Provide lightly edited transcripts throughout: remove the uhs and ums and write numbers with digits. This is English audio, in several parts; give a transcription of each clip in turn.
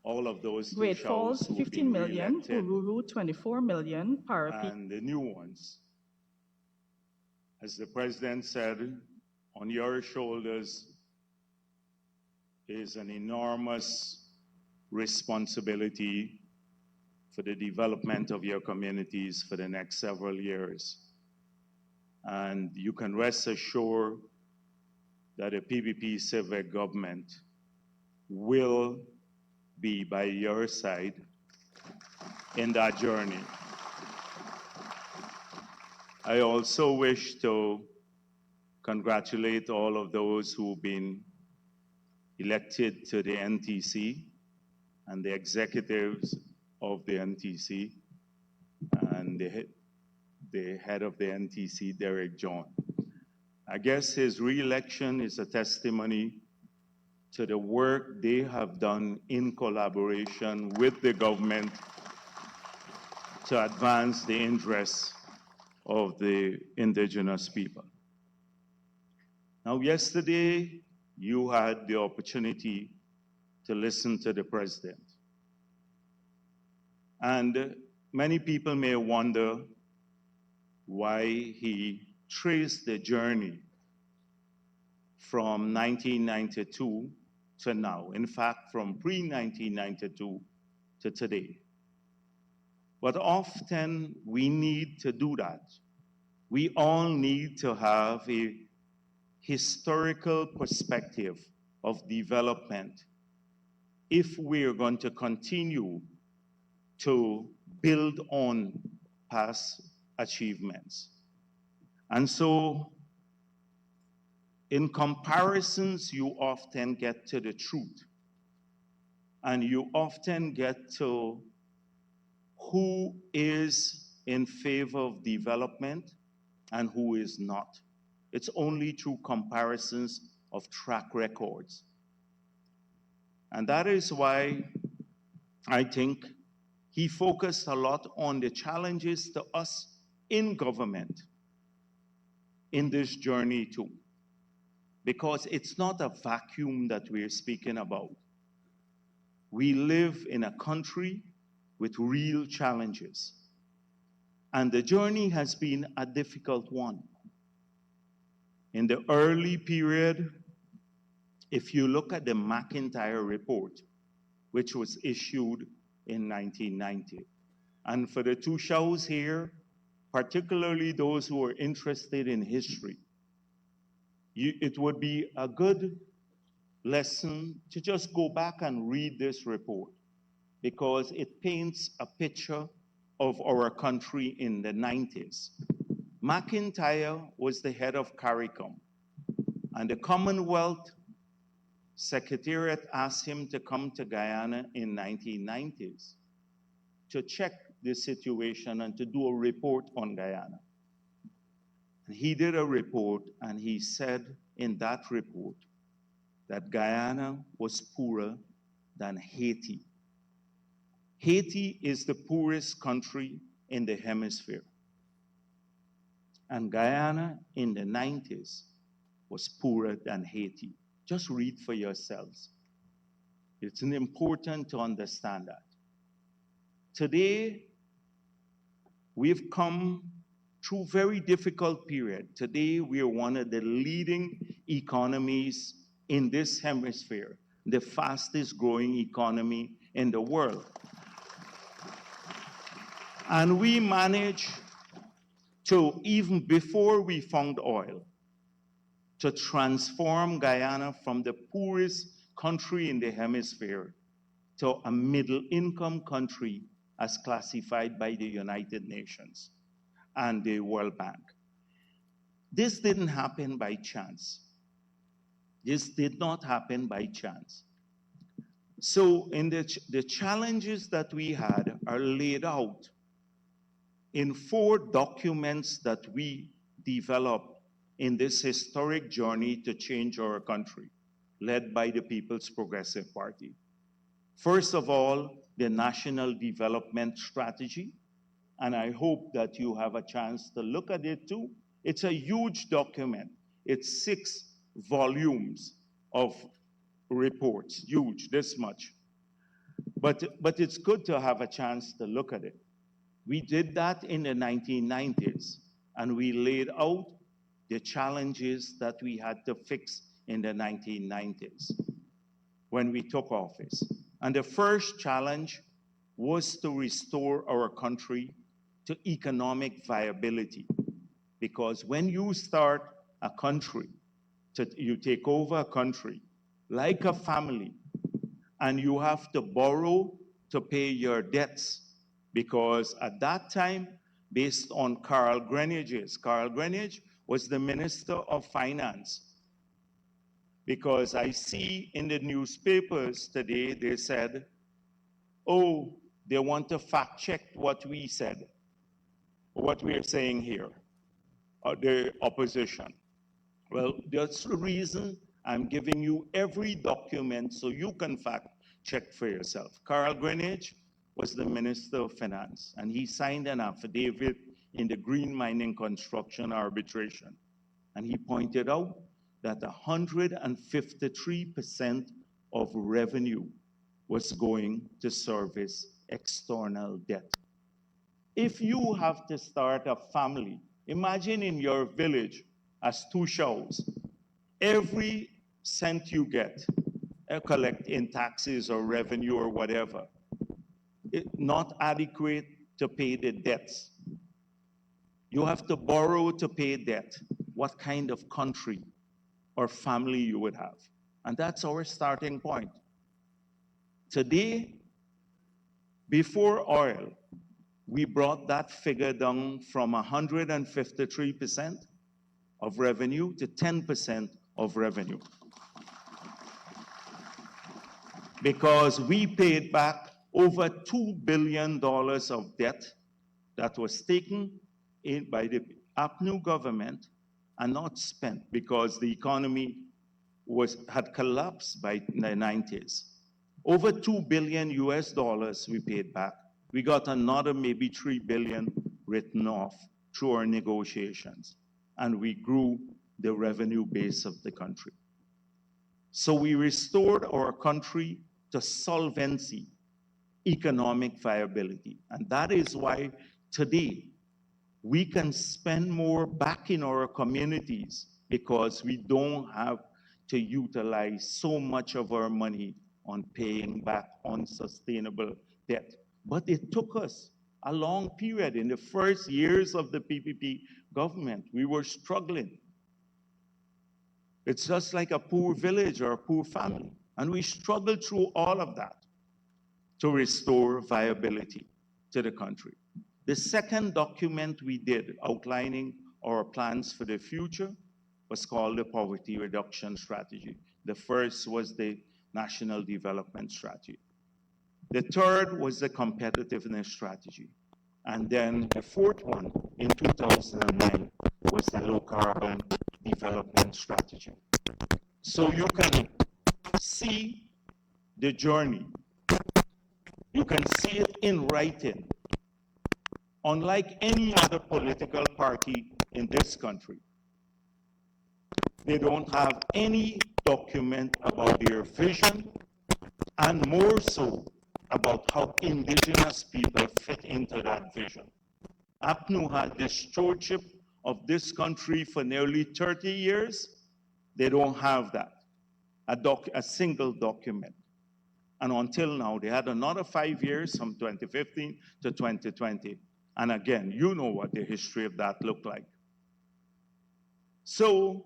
All of those Great Toshaos Falls, who have 15 been million, re-elected, Ururu, 24 million, Parapeak. and the new ones. As the President said, on your shoulders is an enormous responsibility for the development of your communities for the next several years. And you can rest assured that the PPP civic government will be by your side in that journey. I also wish to congratulate all of those who've been elected to the NTC and the executives of the NTC and the head of the NTC, Derek John. I guess his re-election is a testimony to the work they have done in collaboration with the government to advance the interests of the indigenous people. Now, yesterday, you had the opportunity to listen to the president. And many people may wonder why he traced the journey from 1992 to now. In fact, from pre-1992 to today. But often we need to do that. We all need to have a historical perspective of development if we're going to continue to build on past achievements. And so, in comparisons, you often get to the truth. And you often get to who is in favor of development and who is not. It's only through comparisons of track records. And that is why I think he focused a lot on the challenges to us in government in this journey too. Because it's not a vacuum that we're speaking about. We live in a country with real challenges. And the journey has been a difficult one. In the early period, if you look at the McIntyre report, which was issued in 1990, and for the Toshaos here, particularly those who are interested in history, it would be a good lesson to just go back and read this report because it paints a picture of our country in the 90s. McIntyre was the head of CARICOM, and the Commonwealth Secretariat asked him to come to Guyana in 1990s to check the situation and to do a report on Guyana. And he did a report, and he said in that report that Guyana was poorer than Haiti. Haiti is the poorest country in the hemisphere. And Guyana in the 90s was poorer than Haiti. Just read for yourselves. It's important to understand that. Today, we've come through a very difficult period. Today, we are one of the leading economies in this hemisphere, the fastest growing economy in the world. And we managed to, even before we found oil, to transform Guyana from the poorest country in the hemisphere to a middle-income country as classified by the United Nations and the World Bank. This didn't happen by chance. This did not happen by chance. So in the challenges that we had are laid out in 4 documents that we developed in this historic journey to change our country, led by the People's Progressive Party. First of all, the National Development Strategy, and I hope that you have a chance to look at it too. It's a huge document. It's 6 volumes of reports, huge, this much. But it's good to have a chance to look at it. We did that in the 1990s, and we laid out the challenges that we had to fix in the 1990s when we took office. And the first challenge was to restore our country to economic viability. Because when you start a country, you take over a country like a family, and you have to borrow to pay your debts. Because at that time, based on Carl Greenidge was the Minister of Finance. Because I see in the newspapers today, they said, oh, they want to fact check what we said, what we're saying here, the opposition. Well, that's the reason I'm giving you every document so you can fact check for yourself. Carl Greenidge was the Minister of Finance, and he signed an affidavit in the green mining construction arbitration. And he pointed out that 153% of revenue was going to service external debt. If you have to start a family, imagine in your village as Toshaos, every cent you get, collect in taxes or revenue or whatever, not adequate to pay the debts. You have to borrow to pay debt. What kind of country or family you would have? And that's our starting point. Today, before oil, we brought that figure down from 153% of revenue to 10% of revenue. Because we paid back over $2 billion of debt that was taken in by the APNU government and not spent because the economy had collapsed by the 90s. Over $2 billion we paid back. We got another maybe $3 billion written off through our negotiations, and we grew the revenue base of the country. So we restored our country to solvency, economic viability. And that is why today we can spend more back in our communities because we don't have to utilize so much of our money on paying back unsustainable debt. But it took us a long period. In the first years of the PPP government, we were struggling. It's just like a poor village or a poor family. And we struggled through all of that to restore viability to the country. The second document we did outlining our plans for the future was called the Poverty Reduction Strategy. The first was the National Development Strategy. The third was the Competitiveness Strategy. And then the fourth one in 2009 was the Low Carbon Development Strategy. So you can see the journey. You can see it in writing. Unlike any other political party in this country, they don't have any document about their vision, and more so about how indigenous people fit into that vision. APNU had the stewardship of this country for nearly 30 years. They don't have that, a single document. And until now, they had another 5 years from 2015 to 2020. And again, you know what the history of that looked like. So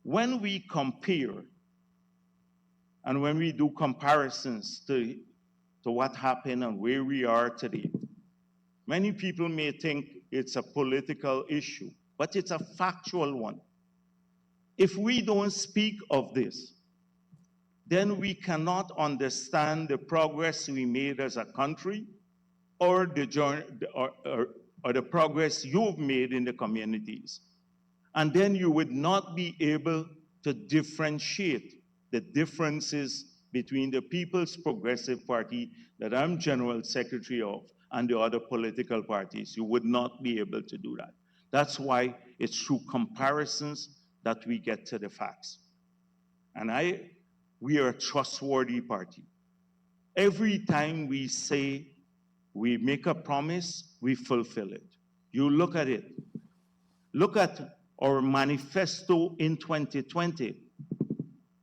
when we compare and when we do comparisons to what happened and where we are today, many people may think it's a political issue, but it's a factual one. If we don't speak of this, then we cannot understand the progress we made as a country or the progress you've made in the communities. And then you would not be able to differentiate the differences between the People's Progressive Party that I'm General Secretary of and the other political parties. You would not be able to do that. That's why it's through comparisons that we get to the facts. And we are a trustworthy party. Every time we say we make a promise, we fulfill it. You look at it. Look at our manifesto in 2020.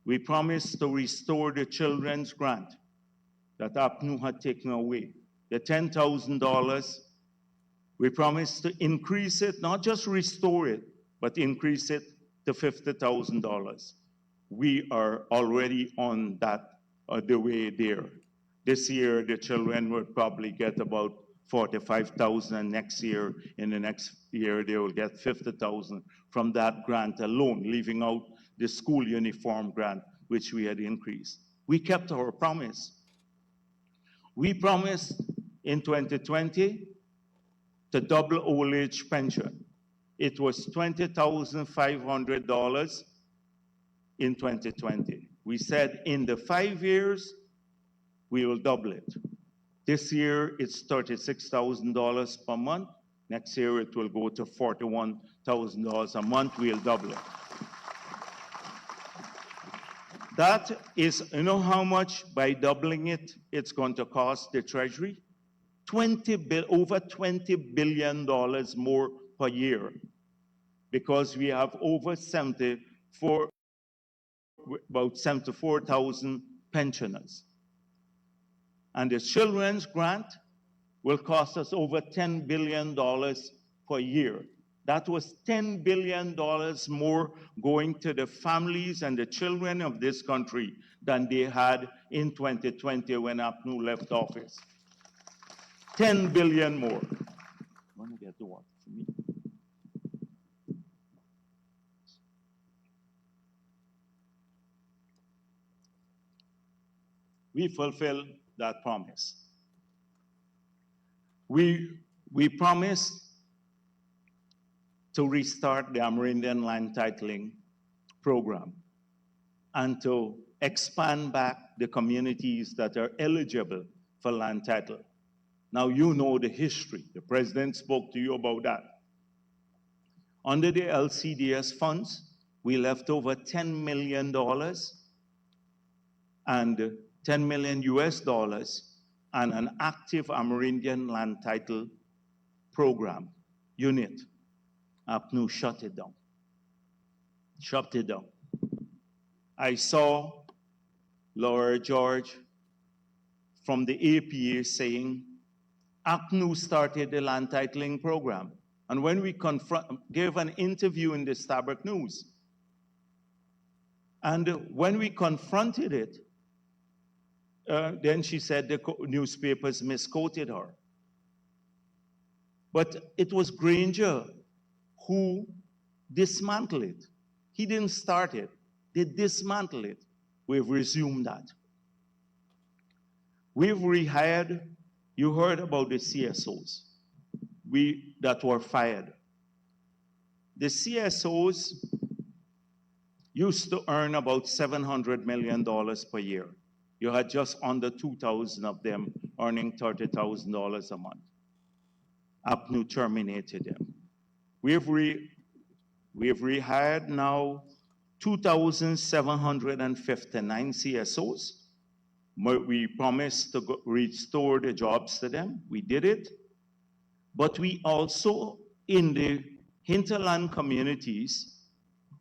We promised to restore the children's grant that APNU had taken away. The $10,000, we promised to increase it, not just restore it, but increase it to $50,000. We are already on that, the way there. This year, the children will probably get about 45,000. Next year, in the next year, they will get 50,000 from that grant alone, leaving out the school uniform grant, which we had increased. We kept our promise. We promised in 2020 to double old age pension. It was $20,500 in 2020. We said in the 5 years, we will double it. This year, it's $36,000 per month. Next year, it will go to $41,000 a month. We'll double it. That is, you know how much by doubling it, it's going to cost the Treasury? Over $20 billion more per year, because we have about 74,000 pensioners. And the children's grant will cost us over $10 billion per year. That was $10 billion more going to the families and the children of this country than they had in 2020 when APNU left office. 10 billion more. I want to get the water for me. We fulfill that promise. We promised to restart the Amerindian land titling program and to expand back the communities that are eligible for land title. Now you know the history. The president spoke to you about that. Under the LCDS funds, we left over $10 million and $10 million US and an active Amerindian land title program unit. APNU shut it down. Shut it down. I saw Laura George from the APA saying, APNU started the land titling program. And when we gave an interview in the Starbuck News, and when we confronted it, then she said the newspapers misquoted her. But it was Granger who dismantled it. He didn't start it. They dismantled it. We've resumed that. We've rehired, you heard about the CSOs that were fired. The CSOs used to earn about $700 million per year. You had just under 2,000 of them earning $30,000 a month. APNU terminated them. We've rehired now 2,759 CSOs. We promised to restore the jobs to them. We did it. But we also, in the hinterland communities,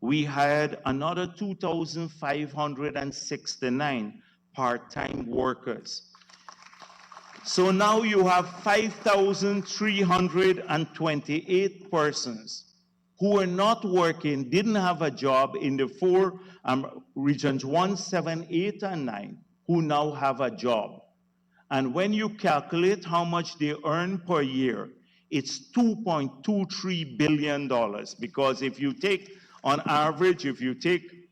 we hired another 2,569 part-time workers. So now you have 5,328 persons who are not working, didn't have a job in the four regions 1, 7, 8, and 9, who now have a job. And when you calculate how much they earn per year, it's $2.23 billion. Because if you take, on average, if you take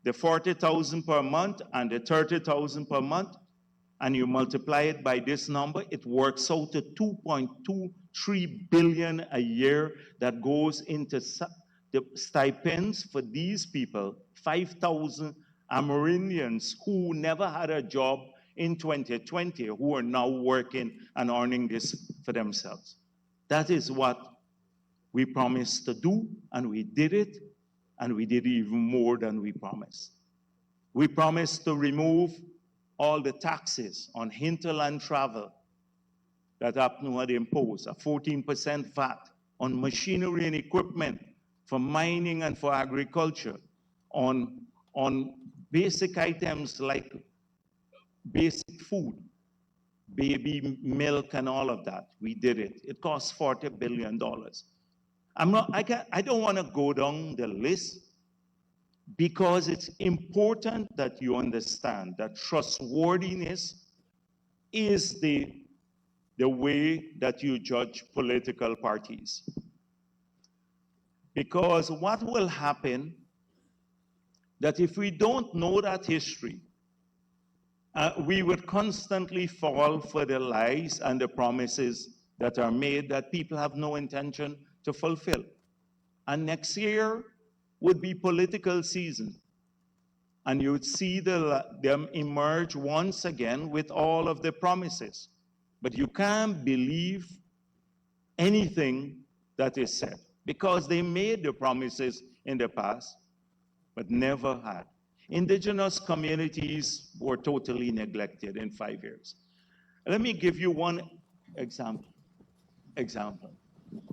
the 40,000 per month and the 30,000 per month, and you multiply it by this number, it works out to $2.23 billion a year that goes into the stipends for these people, 5,000 Amerindians who never had a job in 2020, who are now working and earning this for themselves. That is what we promised to do, and we did it, and we did even more than we promised. We promised to remove all the taxes on hinterland travel that APNU had imposed, a 14% VAT on machinery and equipment for mining and for agriculture, on basic items like basic food, baby milk and all of that. We did it. It cost $40 billion. I don't want to go down the list because it's important that you understand that trustworthiness is the way that you judge political parties. Because what will happen, that if we don't know that history, we would constantly fall for the lies and the promises that are made that people have no intention to fulfill. And next year would be political season. And you would see them emerge once again with all of the promises. But you can't believe anything that is said because they made the promises in the past, but never had. Indigenous communities were totally neglected in 5 years. Let me give you one example.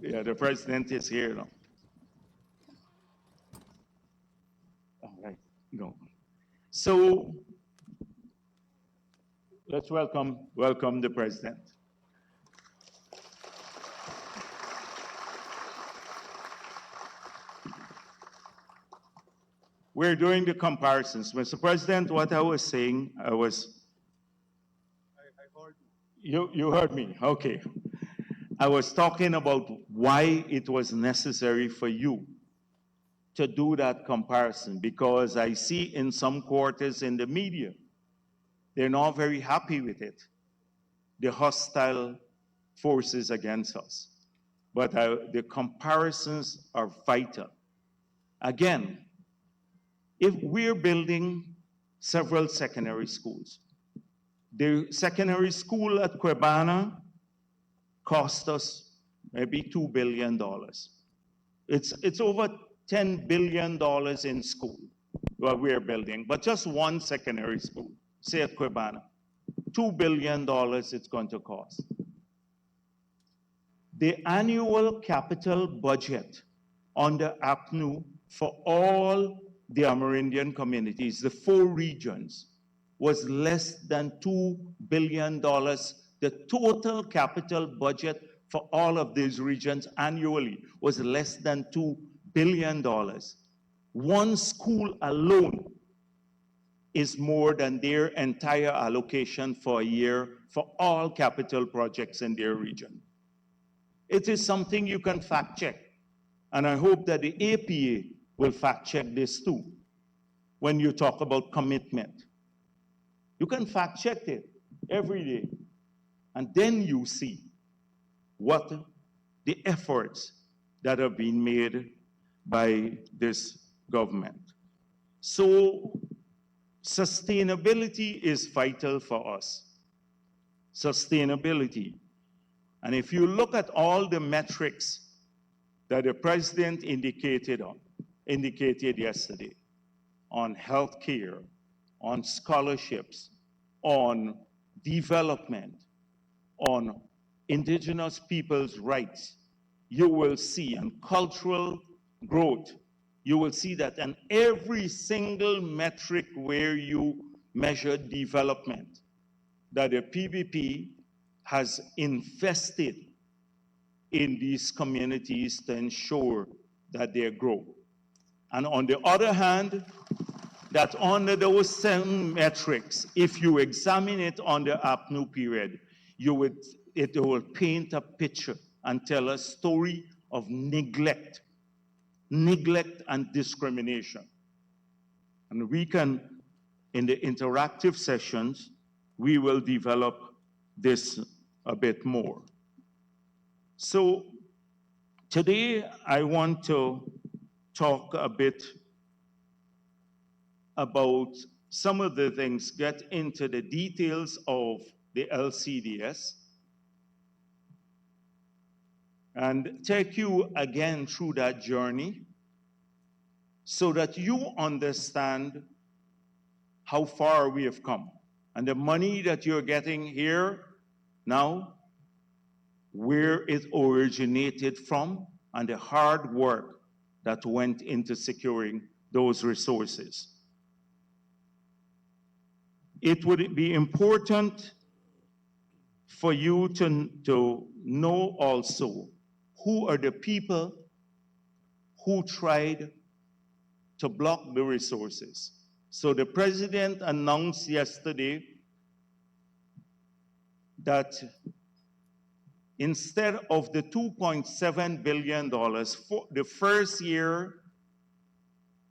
Yeah, the president is here now. All right, go. So let's welcome the president. We're doing the comparisons. Mr. President, what I was saying, I heard you. You heard me, okay. I was talking about why it was necessary for you to do that comparison, because I see in some quarters in the media, they're not very happy with it, the hostile forces against us. But the comparisons are vital. Again, if we're building several secondary schools, the secondary school at Quebana cost us maybe $2 billion. It's over $10 billion in school what we're building, but just one secondary school, say at Quebana, $2 billion it's going to cost. The annual capital budget under APNU for all the Amerindian communities, the 4 regions, was less than $2 billion. The total capital budget for all of these regions annually was less than $2 billion. One school alone is more than their entire allocation for a year for all capital projects in their region. It is something you can fact check. And I hope that the APA will fact check this too when you talk about commitment. You can fact check it every day. And then you see what the efforts that have been made by this government. So sustainability is vital for us. Sustainability. And if you look at all the metrics that the president indicated yesterday on healthcare, on scholarships, on development, on indigenous people's rights, you will see, and cultural growth, you will see that in every single metric where you measure development, that the PPP has invested in these communities to ensure that they grow. And on the other hand, that under those same metrics, if you examine it on the APNU period, it will paint a picture and tell a story of neglect and discrimination. And we can, in the interactive sessions, we will develop this a bit more. So today I want to talk a bit about some of the things, get into the details of the LCDS, and take you again through that journey so that you understand how far we have come And the money that you're getting here now, where it originated from, and the hard work that went into securing those resources. It would be important for you to know also who are the people who tried to block the resources. So the president announced yesterday that instead of the $2.7 billion for the first year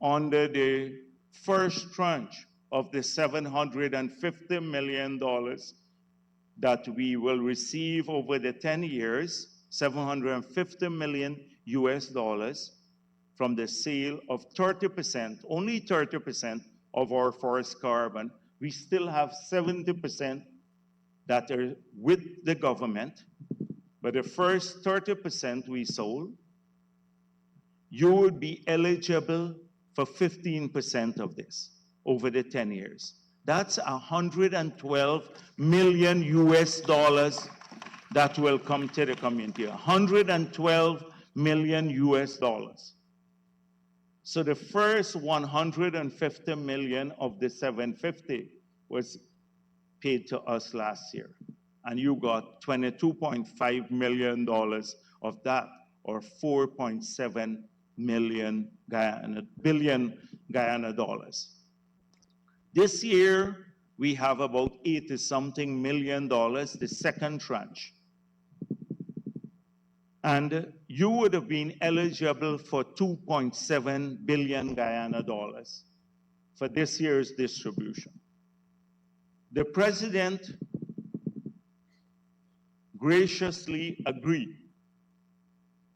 under the first tranche of the $750 million that we will receive over the 10 years, $750 million US dollars from the sale of 30%, only 30% of our forest carbon. We still have 70% that are with the government, but the first 30% we sold, you would be eligible for 15% of this over the 10 years. That's 112 million US dollars that will come to the community, 112 million US dollars. So the first 150 million of the 750 was paid to us last year. And you got $22.5 million of that, or 4.7 billion Guyana dollars. This year, we have about 80-something million dollars, the second tranche. And you would have been eligible for 2.7 billion Guyana dollars for this year's distribution. The president graciously agreed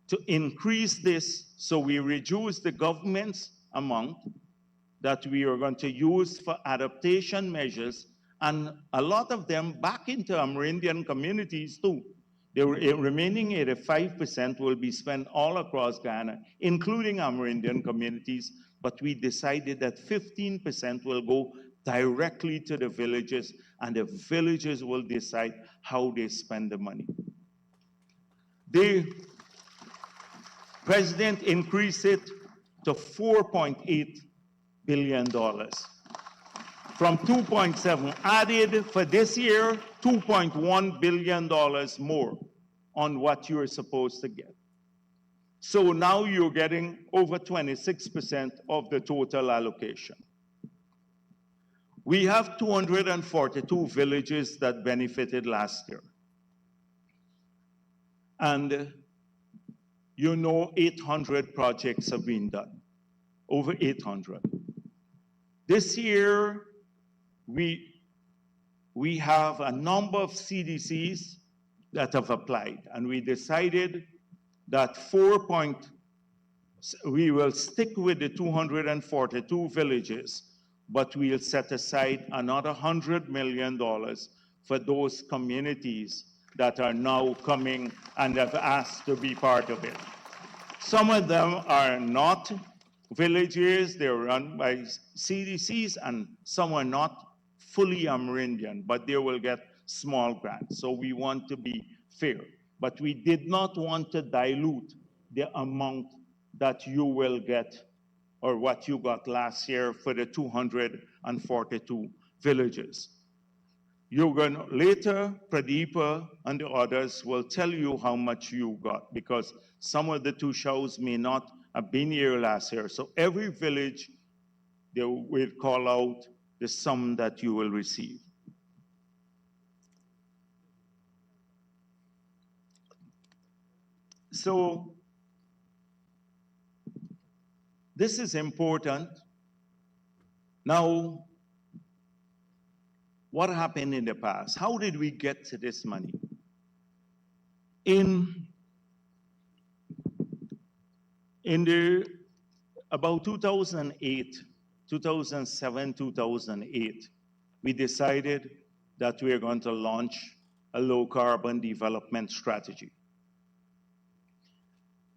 to increase this, so we reduce the government's amount that we are going to use for adaptation measures, and a lot of them back into Amerindian communities too. The remaining 85% will be spent all across Guyana, including Amerindian communities, but we decided that 15% will go directly to the villages, and the villages will decide how they spend the money. The president increased it to $4.8 billion from 2.7, added for this year $2.1 billion more on what you're supposed to get. So now you're getting over 26% of the total allocation. We have 242 villages that benefited last year. And you know 800 projects have been done, over 800. This year, we have a number of CDCs that have applied, and we decided that we will stick with the 242 villages, but we'll set aside another $100 million for those communities that are now coming and have asked to be part of it. Some of them are not villages, they're run by CDCs, and some are not fully Amerindian, but they will get small grants. So we want to be fair. But we did not want to dilute the amount that you will get, or what you got last year for the 242 villages. You're going to, later, Pradeepa and the others will tell you how much you got, because some of the Toshaos may not have been here last year. So every village, they will call out the sum that you will receive. So this is important. Now, what happened in the past? How did we get to this money? In about 2008, 2007, 2008, we decided that we are going to launch a low carbon development strategy.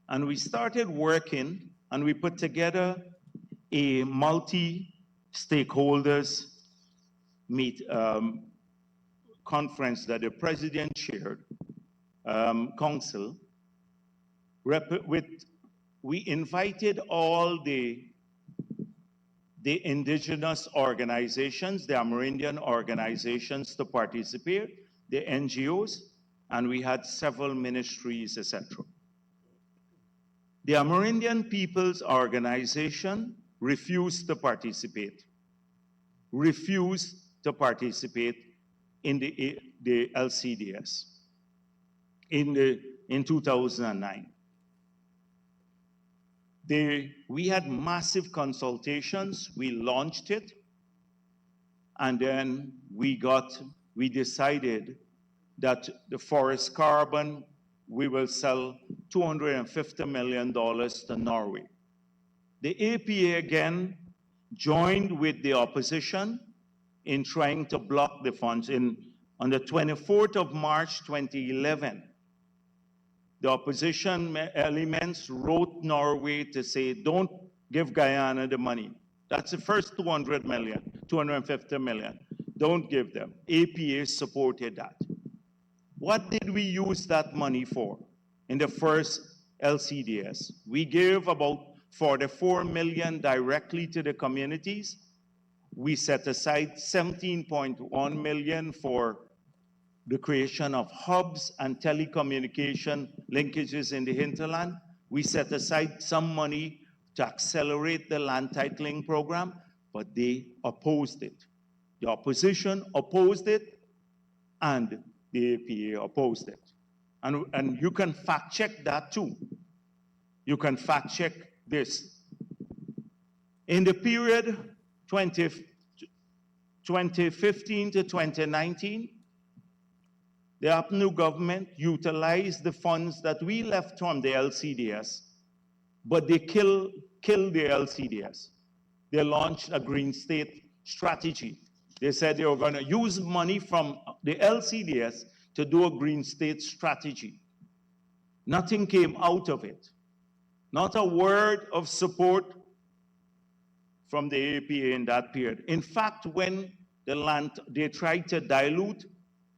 And we started working, and we put together a multi-stakeholders conference that the president chaired, council, we invited all the indigenous organizations, the Amerindian organizations to participate, the NGOs, and we had several ministries, etc. The Amerindian People's Organization refused to participate in the LCDS in 2009. We had massive consultations, we launched it, and then we decided that the forest carbon, we will sell $250 million to Norway. The APA again joined with the opposition in trying to block the funds. On the 24th of March 2011, the opposition elements wrote Norway to say, don't give Guyana the money. That's the first 250 million. Don't give them. APA supported that. What did we use that money for in the first LCDS? We gave about 44 million directly to the communities. We set aside 17.1 million for the creation of hubs and telecommunication linkages in the hinterland. We set aside some money to accelerate the land titling program, but they opposed it. The opposition opposed it, and the APA opposed it. And you can fact check that too. You can fact check this. In the period 2015 to 2019, the APNU government utilized the funds that we left from the LCDS, but they killed the LCDS. They launched a Green State strategy. They said they were going to use money from the LCDS to do a Green State strategy. Nothing came out of it. Not a word of support from the APA in that period. In fact, when they tried to dilute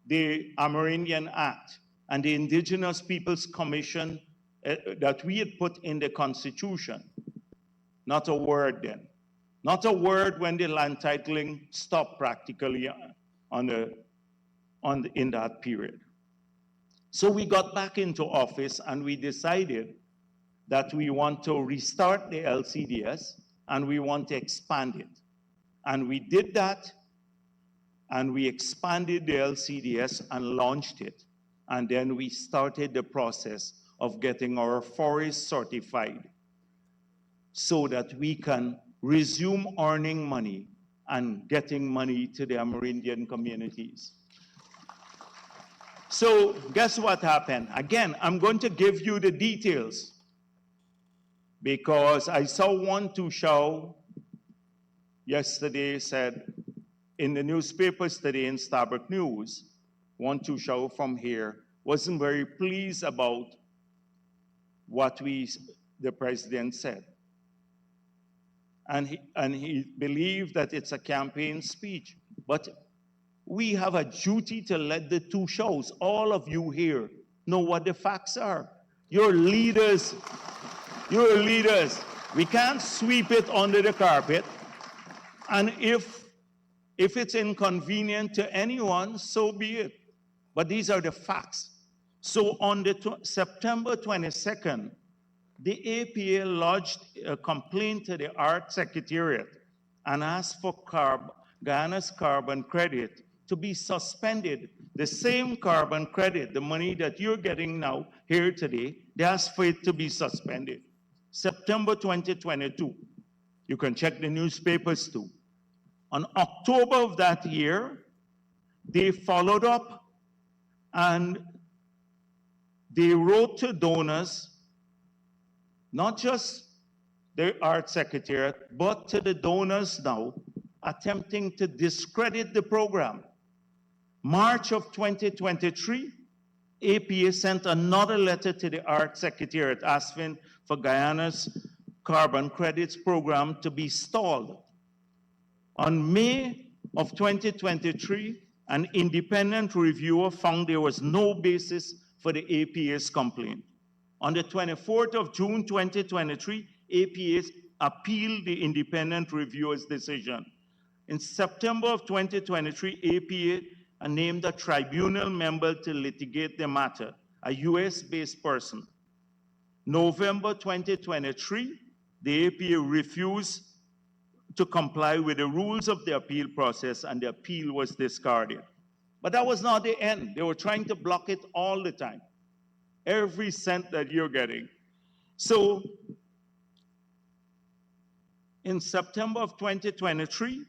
the Amerindian Act and the Indigenous Peoples Commission that we had put in the Constitution, not a word then. Not a word when the land titling stopped practically in that period. So we got back into office and we decided that we want to restart the LCDS and we want to expand it. And we did that, and we expanded the LCDS and launched it. And then we started the process of getting our forest certified so that we can resume earning money and getting money to the Amerindian communities. So guess what happened? Again, I'm going to give you the details because I saw one Toshaos yesterday said in the newspapers today in Starbuck News, one Toshaos from here wasn't very pleased about what the president said. And he believed that it's a campaign speech. But we have a duty to let the Toshaos, all of you here, know what the facts are. You're leaders. You're leaders. We can't sweep it under the carpet. And if it's inconvenient to anyone, so be it. But these are the facts. So on the September 22nd, the APA lodged a complaint to the Art Secretariat and asked for Guyana's carbon credit to be suspended. The same carbon credit, the money that you're getting now here today, they asked for it to be suspended. September 2022. You can check the newspapers too. On October of that year, they followed up and they wrote to donors, not just the Art Secretariat, but to the donors now, attempting to discredit the program. March of 2023, APA sent another letter to the Art Secretariat asking for Guyana's carbon credits program to be stalled. On May of 2023, an independent reviewer found there was no basis for the APA's complaint. On the 24th of June 2023, APA appealed the independent reviewer's decision. In September of 2023, APA named a tribunal member to litigate the matter, a US-based person. November 2023, the APA refused to comply with the rules of the appeal process, and the appeal was discarded. But that was not the end. They were trying to block it all the time, every cent that you're getting. So in September of 2023,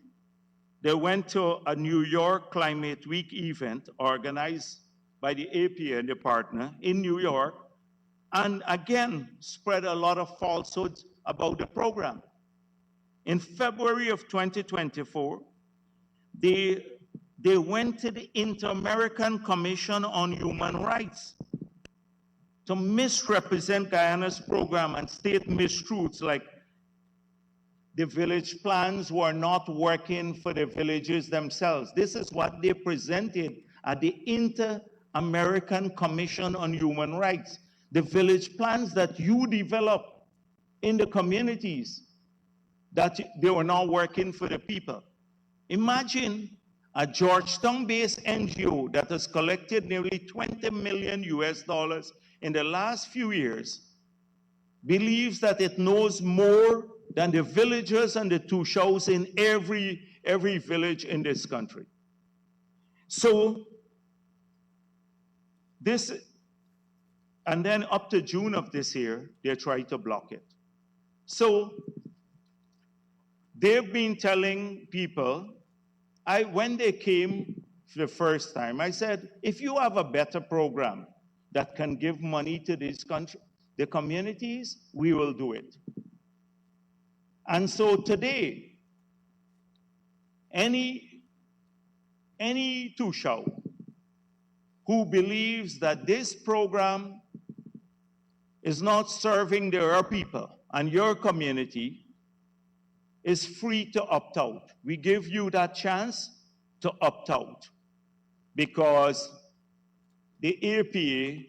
they went to a New York Climate Week event organized by the APA and the partner in New York, and again spread a lot of falsehoods about the program. In February of 2024, they went to the Inter-American Commission on Human Rights to misrepresent Guyana's program and state mistruths like the village plans were not working for the villages themselves. This is what they presented at the Inter-American Commission on Human Rights. The village plans that you develop in the communities, that they were not working for the people. Imagine a Georgetown-based NGO that has collected nearly $20 million in the last few years, believes that it knows more than the villagers and the Toshaos in every village in this country. So this, and then up to June of this year, they tried to block it. So they've been telling people, when they came the first time, I said, if you have a better program that can give money to this country, the communities, we will do it. And so today, any Toshao who believes that this program is not serving their people and your community is free to opt out. We give you that chance to opt out because the APA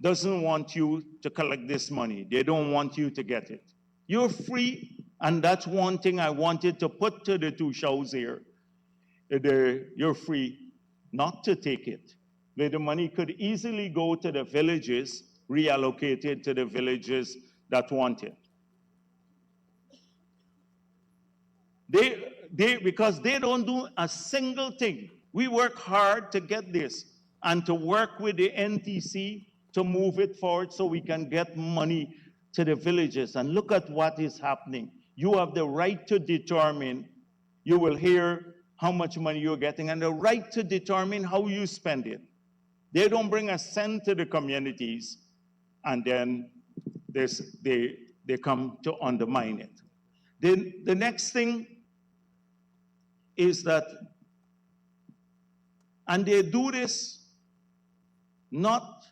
doesn't want you to collect this money. They don't want you to get it. You're free, and that's one thing I wanted to put to the Toshaos here. You're free not to take it. The money could easily go to the villages, reallocated to the villages that want it. Because they don't do a single thing. We work hard to get this and to work with the NTC to move it forward so we can get money to the villages. And look at what is happening. You have the right to determine, you will hear how much money you're getting, and the right to determine how you spend it. They don't bring a cent to the communities, and then they come to undermine it. The next thing is that, and they do this not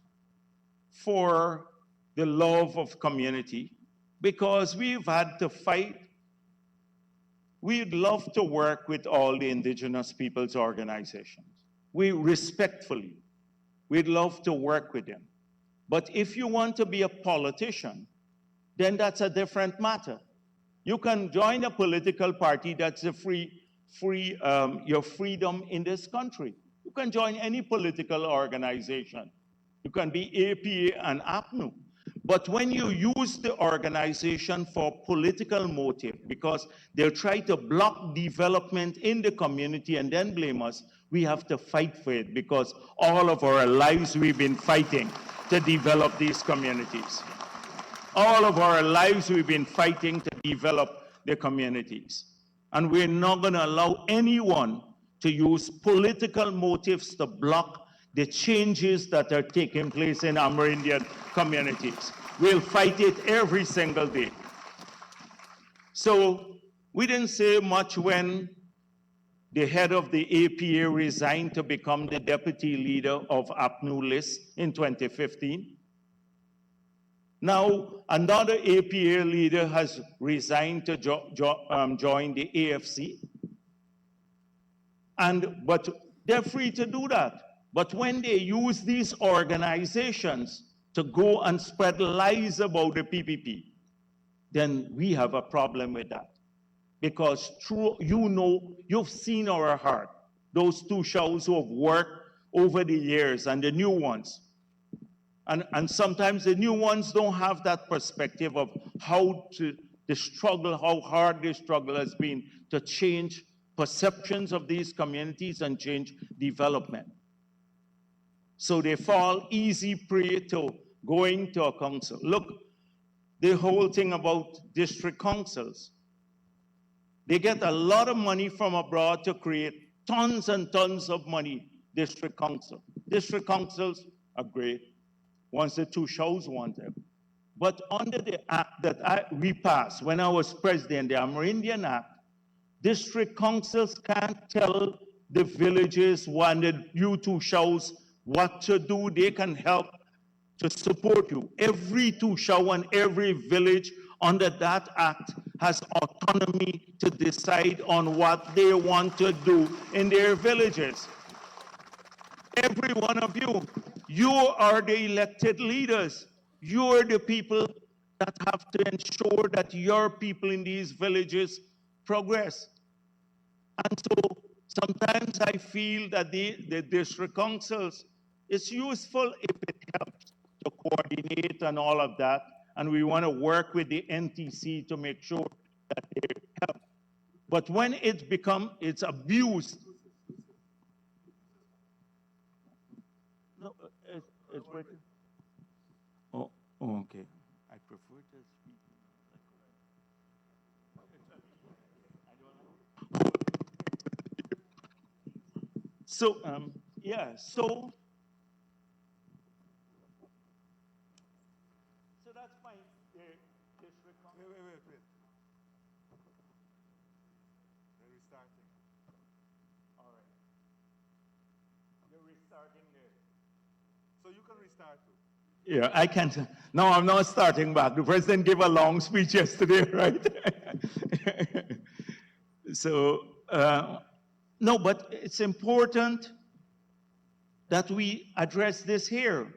for the love of community, because we've had to fight. We'd love to work with all the indigenous peoples' organizations. We'd love to work with them. But if you want to be a politician, then that's a different matter. You can join a political party that's your freedom in this country. You can join any political organization. You can be APA and APNU. But when you use the organization for political motive, because they'll try to block development in the community and then blame us, we have to fight for it, because all of our lives we've been fighting to develop these communities. All of our lives we've been fighting to develop the communities. And we're not going to allow anyone to use political motives to block the changes that are taking place in Amerindian communities. We'll fight it every single day. So we didn't say much when the head of the APA resigned to become the deputy leader of APNU list in 2015. Now, another APA leader has resigned to join the AFC. But they're free to do that. But when they use these organizations to go and spread lies about the PPP, then we have a problem with that. Because true, you've seen our heart. Those Toshaos who have worked over the years and the new ones. And sometimes the new ones don't have that perspective of the struggle, how hard the struggle has been to change perceptions of these communities and change development. So they fall easy prey to going to a council. Look, the whole thing about district councils. They get a lot of money from abroad to create tons and tons of money, district council. District councils are great once the Toshaos want them. But under the act that we passed when I was president, the Amerindian Act, district councils can't tell the villages when the new Toshaos what to do. They can help to support you. Every Toshao and every village under that act has autonomy to decide on what they want to do in their villages. Every one of you are the elected leaders. You are the people that have to ensure that your people in these villages progress. And so sometimes I feel that the district councils, it's useful if it helps to coordinate and all of that. And we want to work with the NTC to make sure that they help. But when it's abused. No, it's working. Oh, okay. I prefer to speak. So, yeah, so that's fine. Wait. They're restarting. All right. They're restarting there. So you can restart too. Yeah, I can't. No, I'm not starting back. The president gave a long speech yesterday, right? So, no, but it's important that we address this here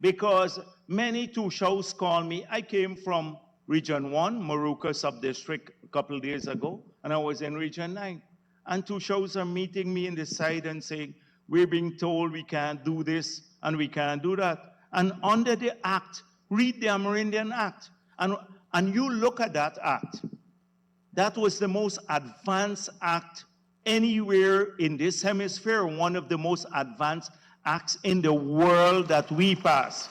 because many Toshaos call me. I came from Region 1, Maruka Subdistrict, a couple of days ago, and I was in Region 9. And Toshaos are meeting me in the side and saying, we're being told we can't do this and we can't do that. And under the act, read the Amerindian Act, and you look at that act. That was the most advanced act anywhere in this hemisphere, one of the most advanced acts in the world that we passed.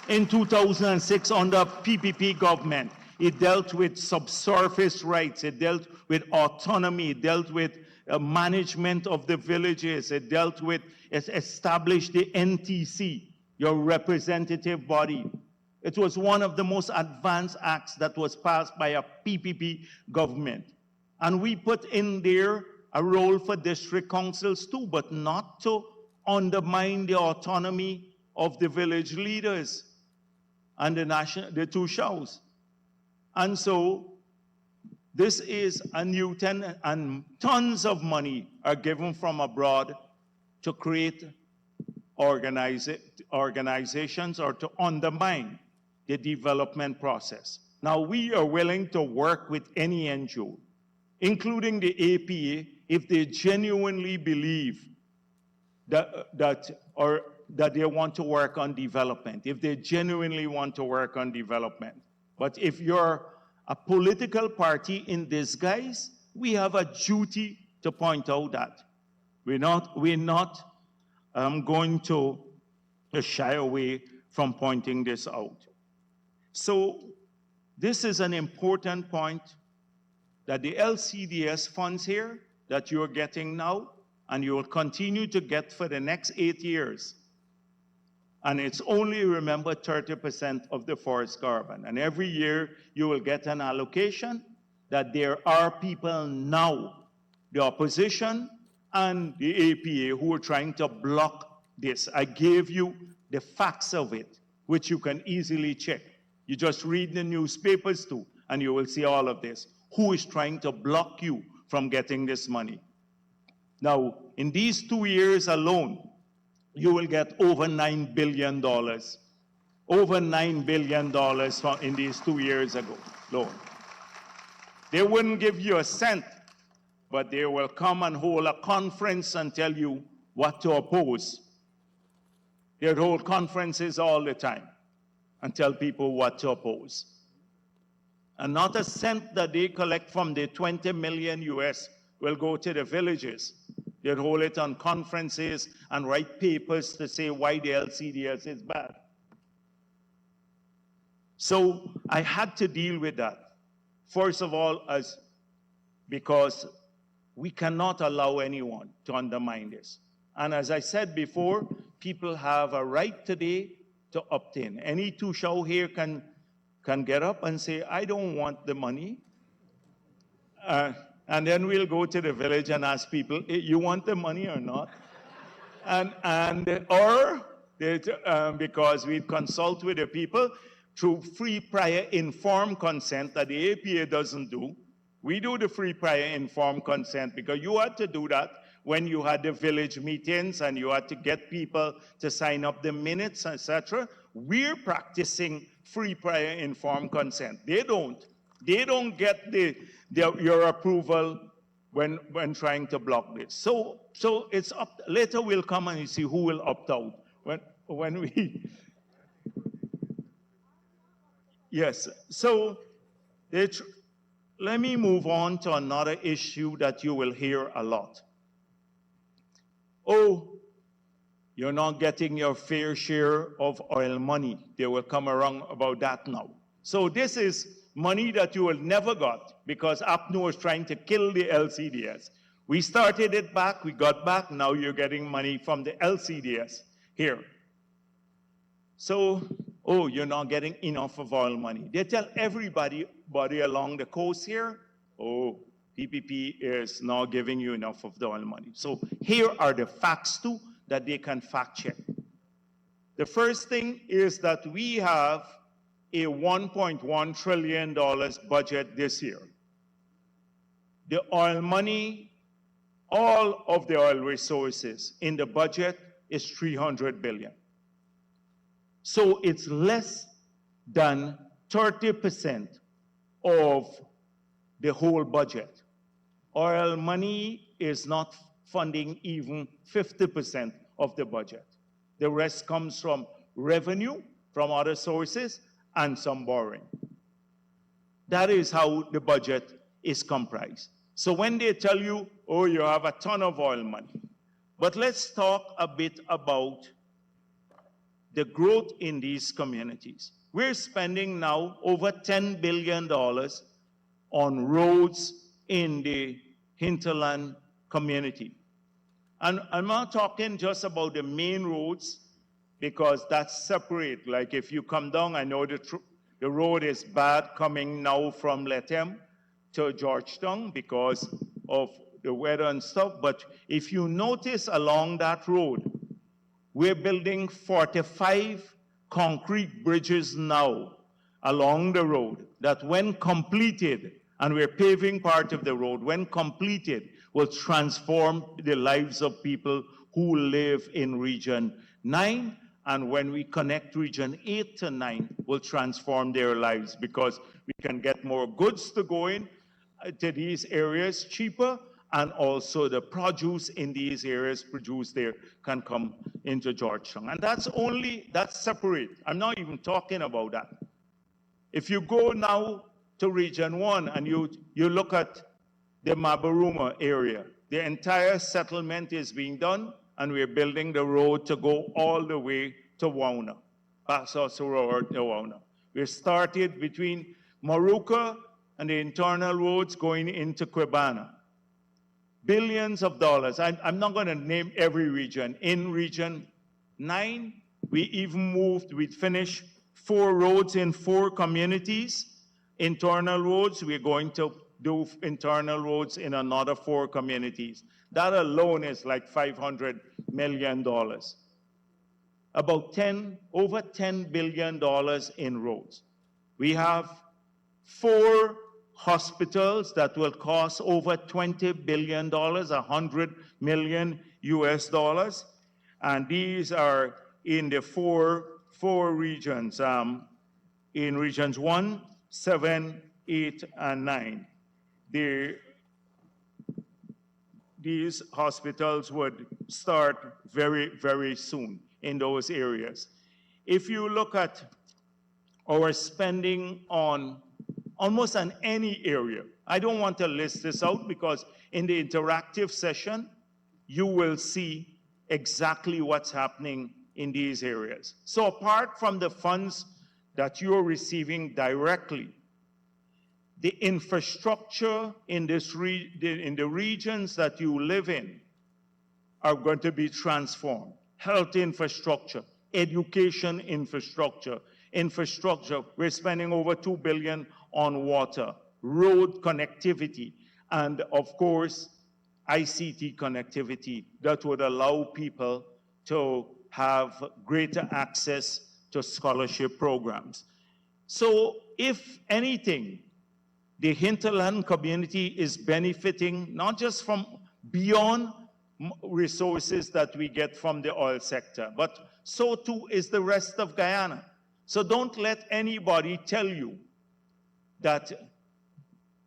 In 2006, under PPP government, it dealt with subsurface rights, it dealt with autonomy, it dealt with management of the villages, it established the NTC, your representative body. It was one of the most advanced acts that was passed by a PPP government. And we put in there a role for district councils too, but not to undermine the autonomy of the village leaders and the Toshaos. And so this is a new and tons of money are given from abroad to create organizations or to undermine the development process. Now, we are willing to work with any NGO, including the APA, if they genuinely believe that they want to work on development, if they genuinely want to work on development. But if you're a political party in disguise, we have a duty to point out that. We're not going to shy away from pointing this out. So this is an important point that the LCDS funds here that you're getting now and you will continue to get for the next 8 years. And it's only, remember, 30% of the forest carbon. And every year you will get an allocation that there are people now, the opposition and the APA, who are trying to block this. I gave you the facts of it, which you can easily check. You just read the newspapers too, and you will see all of this. Who is trying to block you from getting this money? Now, in these 2 years alone, you will get over $9 billion. Over $9 billion in these 2 years ago alone. They wouldn't give you a cent, but they will come and hold a conference and tell you what to oppose. They hold conferences all the time and tell people what to oppose. And not a cent that they collect from the 20 million US will go to the villages. They'd hold it on conferences and write papers to say why the LCDS is bad. So I had to deal with that. First of all, because we cannot allow anyone to undermine this. And as I said before, people have a right today to opt in. Any Toshaos here can get up and say, I don't want the money. And then we'll go to the village and ask people, hey, you want the money or not? Because we consult with the people through free prior informed consent that the APA doesn't do. We do the free prior informed consent because you had to do that when you had the village meetings and you had to get people to sign up the minutes, etc. We're practicing free prior informed consent. They don't. They don't get your approval when trying to block this. So it's up. Later we'll come and you see who will opt out when we. Yes. So let me move on to another issue that you will hear a lot. Oh, you're not getting your fair share of oil money. They will come around about that now. So this is money that you will never got because APNO was trying to kill the LCDS. We started it back, we got back, now you're getting money from the LCDS here. So, oh, you're not getting enough of oil money. They tell everybody along the coast here, oh, PPP is not giving you enough of the oil money. So here are the facts too that they can fact check. The first thing is that we have a $1.1 trillion budget this year. The oil money, all of the oil resources in the budget is $300 billion. So it's less than 30% of the whole budget. Oil money is not funding even 50% of the budget. The rest comes from revenue from other sources and some borrowing. That is how the budget is comprised. So when they tell you, oh, you have a ton of oil money, but let's talk a bit about the growth in these communities. We're spending now over $10 billion on roads in the hinterland community. And I'm not talking just about the main roads because that's separate. Like if you come down, I know the road is bad coming now from Lethem to Georgetown because of the weather and stuff. But if you notice along that road, we're building 45 concrete bridges now along the road that when completed, and we're paving part of the road, when completed, will transform the lives of people who live in Region 9. And when we connect Region 8 to 9, will transform their lives because we can get more goods to go in to these areas cheaper, and also the produce in these areas produced there can come into Georgetown. And that's separate. I'm not even talking about that. If you go now to Region 1 and you look at the Mabaruma area, the entire settlement is being done, and we're building the road to go all the way to Wauna, Passos Road to Wauna. We started between Maruka and the internal roads going into Quebana. Billions of dollars. I'm not going to name every region. In Region 9, we finished 4 roads in 4 communities. Internal roads, we're going to do internal roads in another 4 communities. That alone is like $500 million. About over $10 billion in roads. We have 4 hospitals that will cost over $20 billion, 100 million US dollars. And these are in the four regions, in regions 1, 7, 8, and 9. These hospitals would start very, very soon in those areas. If you look at our spending on almost on any area, I don't want to list this out because in the interactive session, you will see exactly what's happening in these areas. So apart from the funds that you're receiving directly, the infrastructure in the regions that you live in are going to be transformed. Health infrastructure, education infrastructure, we're spending over $2 billion on water, road connectivity, and of course, ICT connectivity that would allow people to have greater access to scholarship programs. So if anything, the hinterland community is benefiting not just from beyond resources that we get from the oil sector, but so too is the rest of Guyana. So don't let anybody tell you that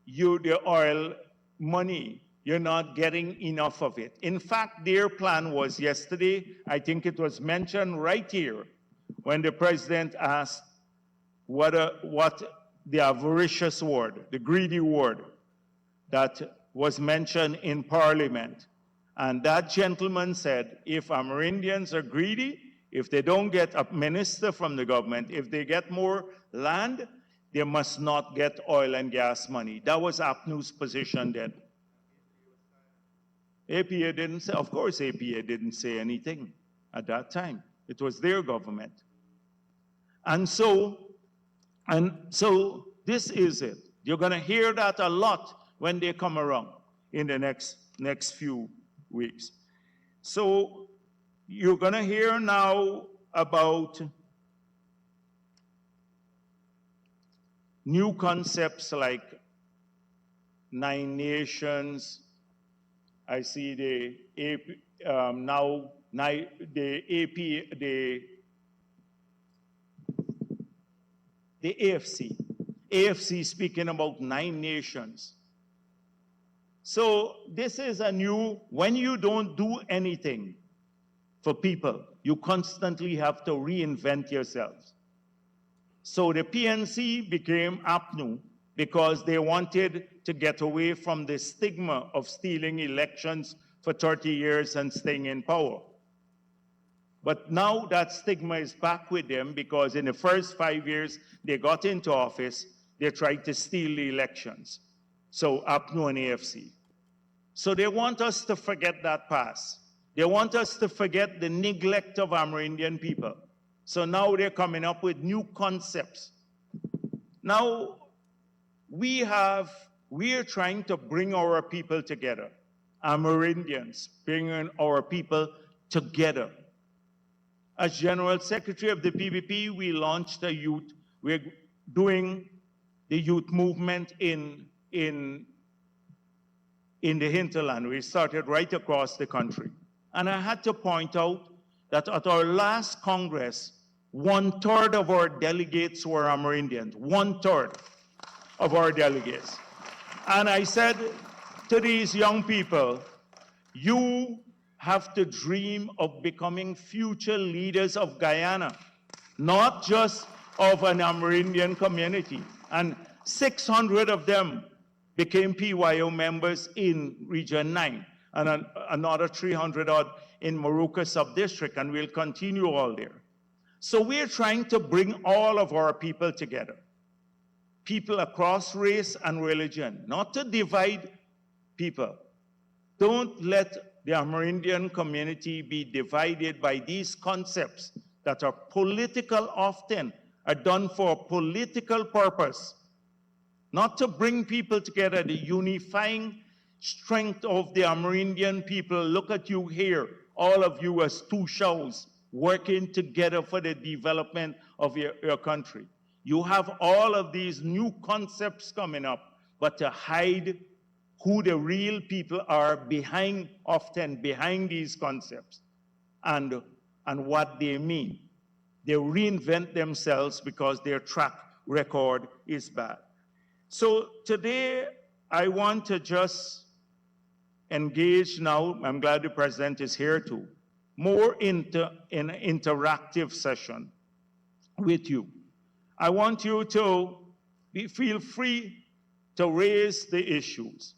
the oil money, you're not getting enough of it. In fact, their plan was yesterday, I think it was mentioned right here, when the president asked what the avaricious word, the greedy word that was mentioned in Parliament. And that gentleman said, if Amerindians are greedy, if they don't get a minister from the government, if they get more land, they must not get oil and gas money. That was APNU's position then. APA didn't say, of course APA didn't say anything at that time. It was their government. And so this is it. You're going to hear that a lot when they come around in the next few weeks. So you're going to hear now about new concepts like 9 nations. I see the AFC. AFC speaking about 9 nations. So this is a new, when you don't do anything for people, you constantly have to reinvent yourselves. So the PNC became APNU because they wanted to get away from the stigma of stealing elections for 30 years and staying in power. But now that stigma is back with them because in the first 5 years they got into office, they tried to steal the elections. So APNU and AFC. So they want us to forget that past. They want us to forget the neglect of Amerindian people. So now they're coming up with new concepts. Now, we are trying to bring our people together. Amerindians, bringing our people together. As General Secretary of the PPP, we launched a youth, we're doing the youth movement in the hinterland. We started right across the country. And I had to point out that at our last Congress, 1/3 of our delegates were Amerindians, 1/3 of our delegates. And I said to these young people, you have to dream of becoming future leaders of Guyana, not just of an Amerindian community. And 600 of them became PYO members in Region 9, and another 300 odd in Moruca Subdistrict, and we'll continue all there. So we're trying to bring all of our people together. People across race and religion, not to divide people. Don't let the Amerindian community be divided by these concepts that are political often, are done for a political purpose. Not to bring people together, the unifying strength of the Amerindian people. Look at you here, all of you as Toshaos, working together for the development of your country. You have all of these new concepts coming up but to hide who the real people are behind, often behind these concepts and what they mean. They reinvent themselves because their track record is bad. So today, I want to just engage now, I'm glad the president is here too, more into an interactive session with you. I want you to feel free to raise the issues.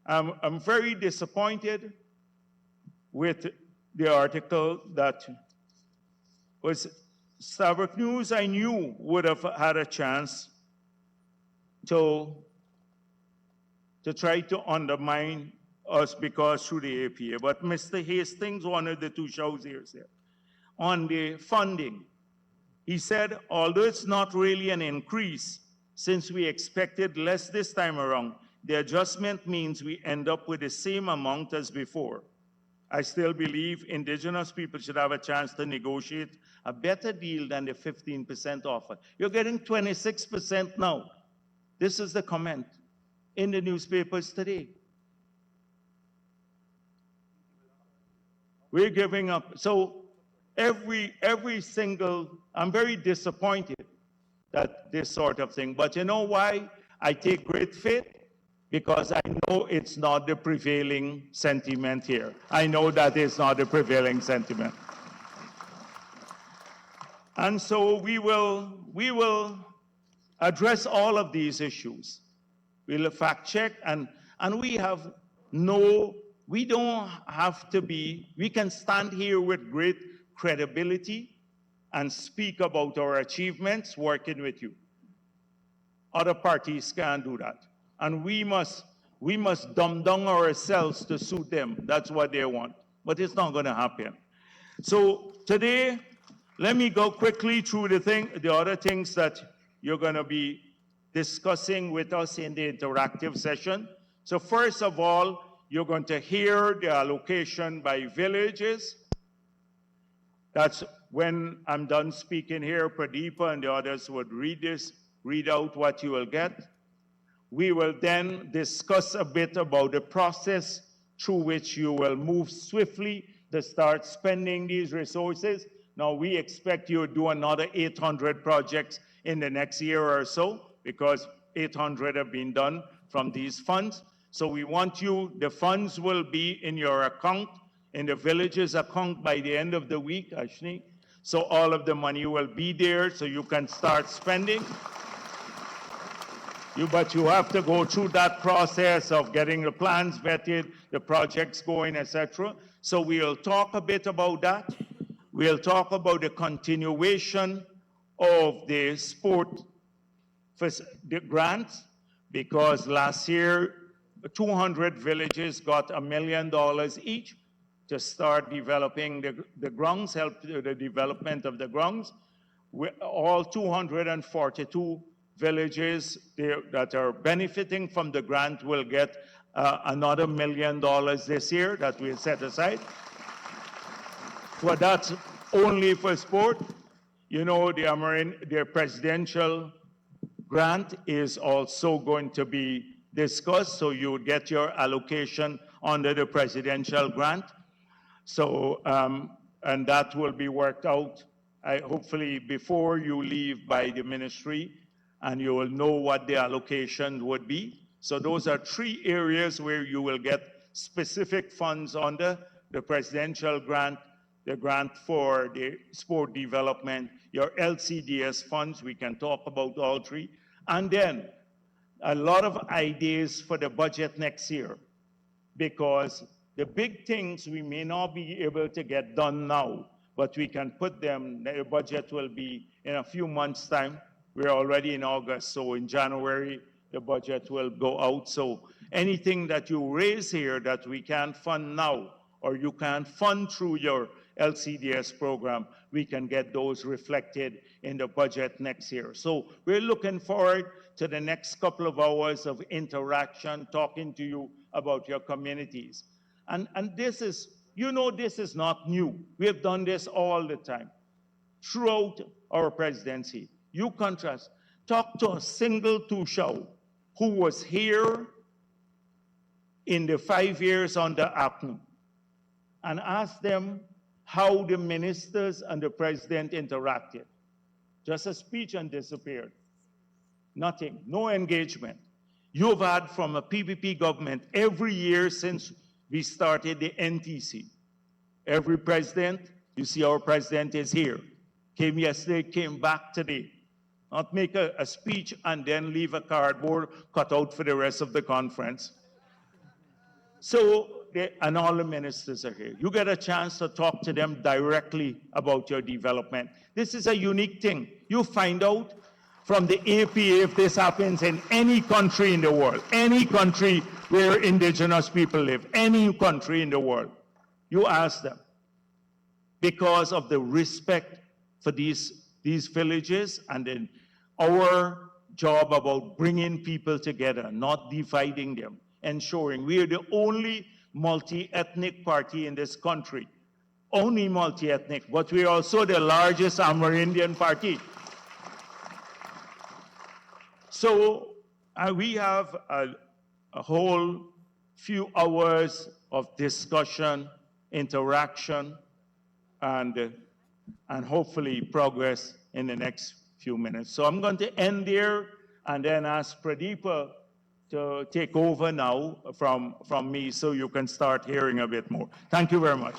I'm very disappointed with the article that was Starbuck News. I knew would have had a chance to try to undermine us because through the APA. But Mr. Hastings, one of the Toshaos here, said, on the funding, he said, although it's not really an increase, since we expected less this time around, the adjustment means we end up with the same amount as before. I still believe indigenous people should have a chance to negotiate a better deal than the 15% offer. You're getting 26% now. This is the comment in the newspapers today. We're giving up. So every single, I'm very disappointed that this sort of thing. But you know why I take great faith? Because I know it's not the prevailing sentiment here. I know that it's not the prevailing sentiment. And so we will address all of these issues. We'll fact check, and we don't have to be, we can stand here with great credibility and speak about our achievements working with you. Other parties can't do that. And we must dumb down ourselves to suit them. That's what they want. But it's not going to happen. So today, let me go quickly through the other things that you're going to be discussing with us in the interactive session. So first of all, you're going to hear the allocation by villages. That's when I'm done speaking here, Pradeepa and the others would read out what you will get. We will then discuss a bit about the process through which you will move swiftly to start spending these resources. Now, we expect you to do another 800 projects in the next year or so, because 800 have been done from these funds. So we want you, the funds will be in your account, in the village's account by the end of the week, Ashni. So all of the money will be there so you can start spending. But you have to go through that process of getting the plans vetted, the projects going, etc. So we'll talk a bit about that. We'll talk about the continuation of the sport for the grants, because last year 200 villages got $1 million each to start developing the grounds, help the development of the grounds. All 242 villages that are benefiting from the grant will get another $1 million this year that we'll set aside. So that's only for sport. You know, the presidential grant is also going to be discussed, so you get your allocation under the presidential grant. So, and that will be worked out, hopefully before you leave by the ministry, and you will know what the allocation would be. So those are 3 areas where you will get specific funds under the presidential grant, the grant for the sport development, your LCDS funds, we can talk about all 3, and then a lot of ideas for the budget next year, because the big things we may not be able to get done now, but we can put them, the budget will be in a few months' time. We're already in August, so in January, the budget will go out. So anything that you raise here that we can't fund now, or you can't fund through your LCDS program, we can get those reflected in the budget next year. So we're looking forward to the next couple of hours of interaction, talking to you about your communities. And this is, you know, this is not new. We have done this all the time throughout our presidency. You contrast, talk to a single Toshao who was here in the 5 years under APNU and ask them how the ministers and the president interacted. Just a speech and disappeared. Nothing, no engagement. You've had from a PPP government every year since we started the NTC. Every president, you see our president is here. Came yesterday, came back today. Not make a speech and then leave a cardboard cutout for the rest of the conference. So, and all the ministers are here. You get a chance to talk to them directly about your development. This is a unique thing. You find out from the APA if this happens in any country in the world, any country where indigenous people live, any country in the world. You ask them because of the respect for these villages and then our job about bringing people together, not dividing them, ensuring we are the only multi-ethnic party in this country. Only multi-ethnic, but we are also the largest Amerindian party. So we have a whole few hours of discussion, interaction, and hopefully progress in the next few minutes. So I'm going to end there and then ask Pradeepa to take over now from me so you can start hearing a bit more. Thank you very much.